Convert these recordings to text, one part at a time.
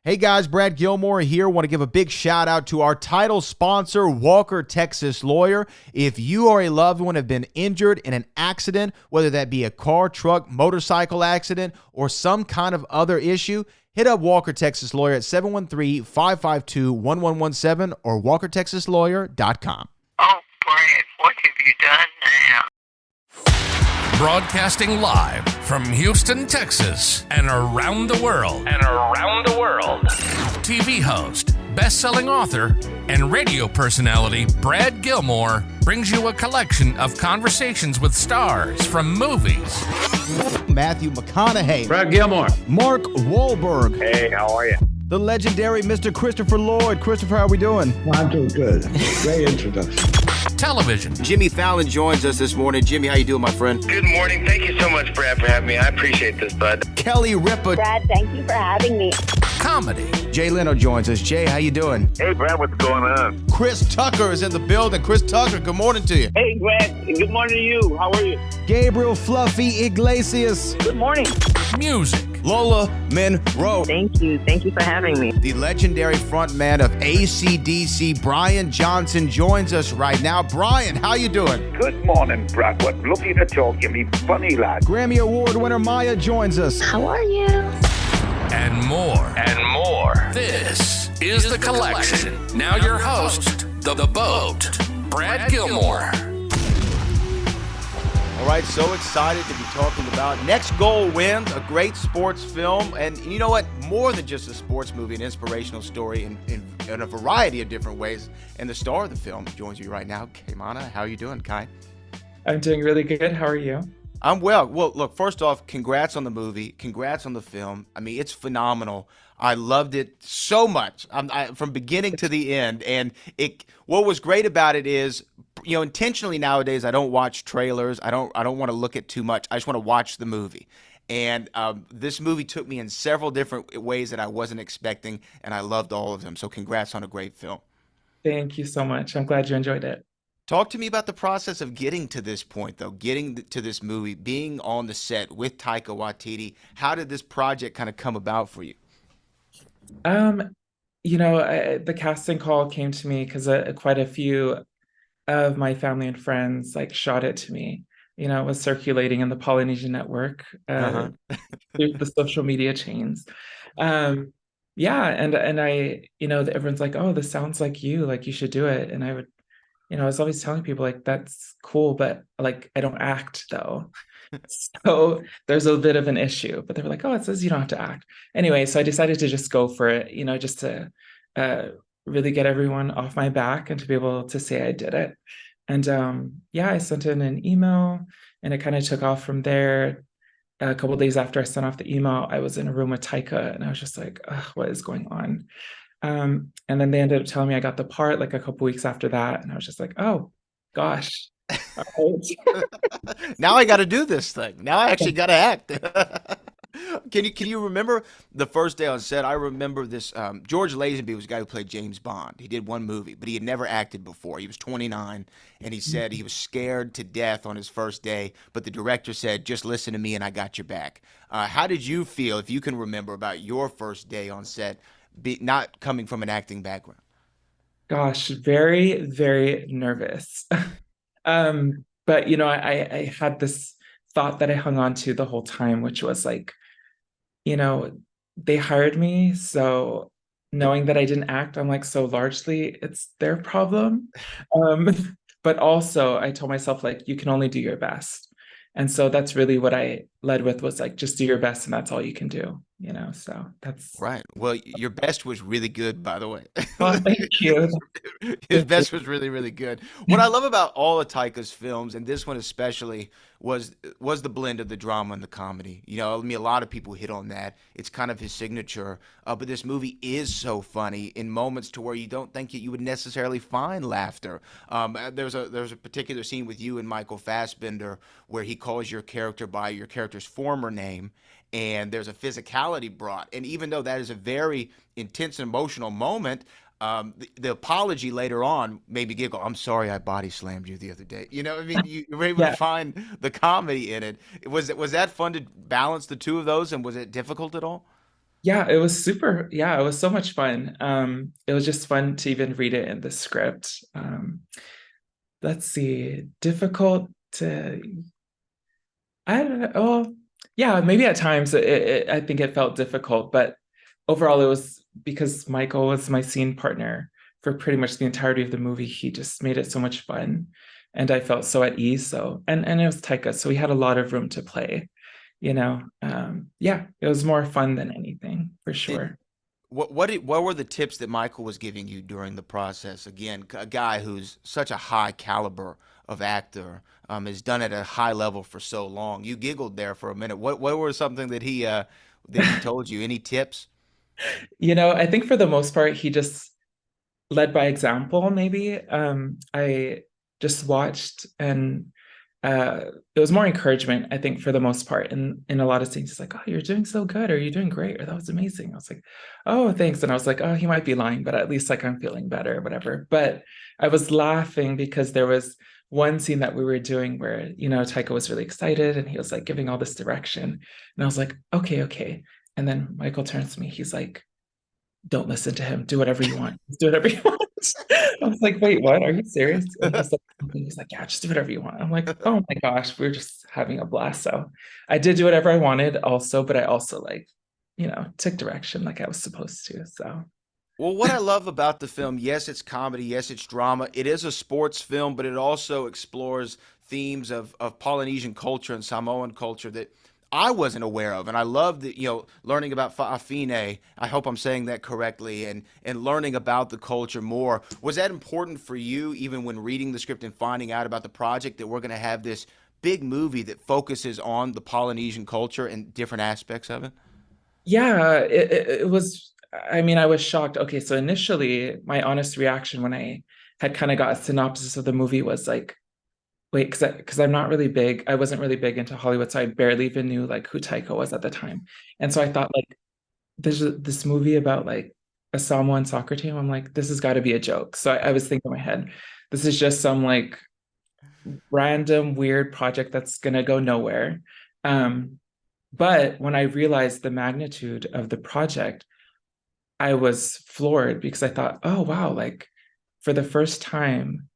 Hey guys, Brad Gilmore here. Want to give a big shout out to our title sponsor, Walker Texas Lawyer. If you or a loved one have been injured in an accident, whether that be a car, truck, motorcycle accident, or some kind of other issue, hit up Walker Texas Lawyer at 713-552-1117 or walkertexaslawyer.com. Oh, Brad, what have you done now? Broadcasting live from Houston, Texas, and around the world. TV host, best-selling author, and radio personality Brad Gilmore brings you a collection of conversations with stars from movies. Matthew McConaughey. Brad Gilmore. Mark Wahlberg. Hey, how are you? The legendary Mr. Christopher Lloyd. Christopher, how are we doing? I'm doing good. Great introduction. Television. Jimmy Fallon joins us this morning. Jimmy, how you doing, my friend? Good morning. Thank you so much, Brad, for having me. I appreciate this, bud. Kelly Ripa. Brad, thank you for having me. Comedy. Jay Leno joins us. Jay, how you doing? Hey, Brad, what's going on? Chris Tucker is in the building. Chris Tucker, good morning to you. Hey, Brad. Good morning to you. How are you? Gabriel Fluffy Iglesias. Good morning. Music. Lola Monroe. Thank you. Thank you for having me. The legendary frontman of AC/DC, Brian Johnson, joins us right now. Brian, how you doing? Good morning, Brad. What lovely to talk to me, funny lad. Grammy Award winner Maya joins us. How are you? And more. This is The Collection. Now your host, The Boat, Brad Gilmore. All right, so excited to be talking about Next Goal Wins, a great sports film. And you know what? More than just a sports movie, an inspirational story in a variety of different ways. And the star of the film joins me right now, Kaimana. How are you doing, Kai? I'm doing really good. How are you? I'm well. Well, look, first off, congrats on the movie. Congrats on the film. I mean, it's phenomenal. I loved it so much from beginning to the end. And what was great about it is, you know, intentionally nowadays, I don't watch trailers. I don't want to look at too much. I just want to watch the movie. And this movie took me in several different ways that I wasn't expecting, and I loved all of them. So congrats on a great film. Thank you so much. I'm glad you enjoyed it. Talk to me about the process of getting to this point, though, getting to this movie, being on the set with Taika Waititi. How did this project kind of come about for you? The casting call came to me because quite a few of my family and friends shot it to me. You know, it was circulating in the Polynesian network through the social media chains. And I, everyone's like, oh, this sounds like you should do it. And I would, I was always telling people that's cool, but I don't act though. So there's a bit of an issue, but they were like, oh, it says you don't have to act. Anyway, so I decided to just go for it, just to really get everyone off my back and to be able to say I did it. And I sent in an email and it kind of took off from there. A couple of days after I sent off the email, I was in a room with Taika and I was just like, what is going on? And then they ended up telling me I got the part a couple weeks after that. And I was just like, oh, gosh. Now I got to do this thing. Now I actually got to act. Can you remember the first day on set? I remember this. George Lazenby was the guy who played James Bond. He did one movie, but he had never acted before. He was 29, and he said he was scared to death on his first day, but the director said, just listen to me and I got your back. How did you feel, if you can remember, about your first day on set, not coming from an acting background? Gosh, very, very nervous. But, I had this thought that I hung on to the whole time, which was they hired me. So knowing that I didn't act, I'm so largely it's their problem. But also I told myself, you can only do your best. And so that's really what I led with was just do your best and that's all you can do, so that's right. Well, your best was really good, by the way. Well, thank you. His best was really, really good. What I love about all of Taika's films, and this one especially, was the blend of the drama and the comedy. I mean, a lot of people hit on that. It's kind of his signature. But this movie is so funny in moments to where you don't think that you would necessarily find laughter. There's a particular scene with you and Michael Fassbender where he calls your character by your character's former name, and there's a physicality brought. And even though that is a very intense and emotional moment, the apology later on made me giggle. I'm sorry I body slammed you the other day. I mean, you were able to find the comedy in it. Was that fun to balance the two of those, and was it difficult at all? Yeah, it was super. Yeah, it was so much fun. It was just fun to even read it in the script. Let's see, difficult to, I don't know. Oh, yeah, maybe at times I think it felt difficult, but overall it was because Michael was my scene partner for pretty much the entirety of the movie. He just made it so much fun, and I felt so at ease. So, and it was Taika, so we had a lot of room to play. Yeah, it was more fun than anything for Did sure. what were the tips that Michael was giving you during the process? Again, a guy who's such a high caliber of actor, has done it at a high level for so long. You giggled there for a minute. What were something that he told you? Any tips? I think for the most part, he just led by example, maybe. I just watched, and it was more encouragement, I think, for the most part. In a lot of scenes, he's like, "Oh, you're doing so good," or "You're doing great," or "That was amazing." I was like, "Oh, thanks." And I was like, "Oh, he might be lying, but at least like I'm feeling better," or whatever. But I was laughing because there was one scene that we were doing where, Taika was really excited and he was like giving all this direction. And I was like, "Okay, okay." And then Michael turns to me, he's like, "Don't listen to him. Do whatever you want. Just do whatever you want." I was like, "Wait, what? Are you serious?" And he's like, "Yeah, just do whatever you want." I'm like, "Oh my gosh, we're just having a blast." So I did do whatever I wanted also, but I also like, took direction like I was supposed to. So Well, what I love about the film, yes, it's comedy, yes, it's drama. It is a sports film, but it also explores themes of Polynesian culture and Samoan culture that I wasn't aware of. And I love that, learning about Fa'afine. I hope I'm saying that correctly, and learning about the culture more. Was that important for you, even when reading the script and finding out about the project, that we're going to have this big movie that focuses on the Polynesian culture and different aspects of it? yeah, it was, I mean, I was shocked. Okay, so initially my honest reaction when I had kind of got a synopsis of the movie was like, wait, because I'm not really big. I wasn't really big into Hollywood, so I barely even knew like who Taika was at the time. And so I thought like there's this movie about like a Samoan soccer team. I'm like, this has got to be a joke. So I was thinking in my head, this is just some like random weird project that's gonna go nowhere. Um, but when I realized the magnitude of the project, I was floored because I thought, oh wow, like for the first time,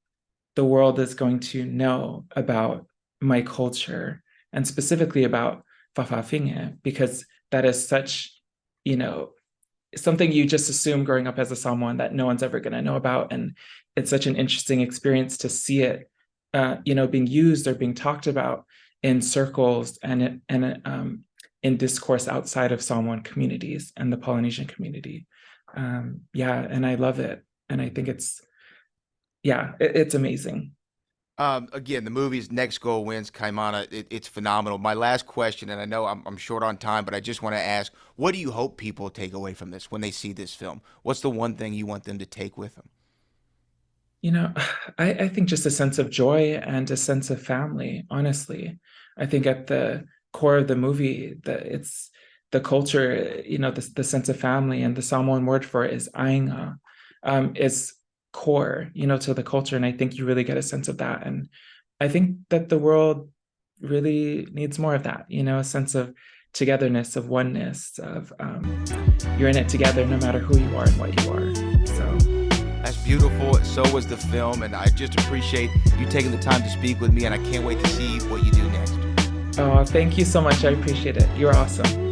the world is going to know about my culture and specifically about Fa'afafine because that is such, you know, something you just assume growing up as a Samoan that no one's ever going to know about. And it's such an interesting experience to see it, being used or being talked about in circles and in discourse outside of Samoan communities and the Polynesian community. Yeah, and I love it. And I think it's amazing. Again, the movie's Next Goal Wins, Kaimana. It's phenomenal. My last question, and I know I'm short on time, but I just want to ask, what do you hope people take away from this when they see this film? What's the one thing you want them to take with them? You know, I think just a sense of joy and a sense of family, honestly. I think at the core of the movie, it's the culture, the sense of family, and the Samoan word for it is ainga, is core, to the culture. And I think you really get a sense of that. And I think that the world really needs more of that, a sense of togetherness, of oneness, of you're in it together no matter who you are and what you are. So That's beautiful. So was the film, and I just appreciate you taking the time to speak with me, and I can't wait to see what you do next. oh, thank you so much. I appreciate it. You're awesome.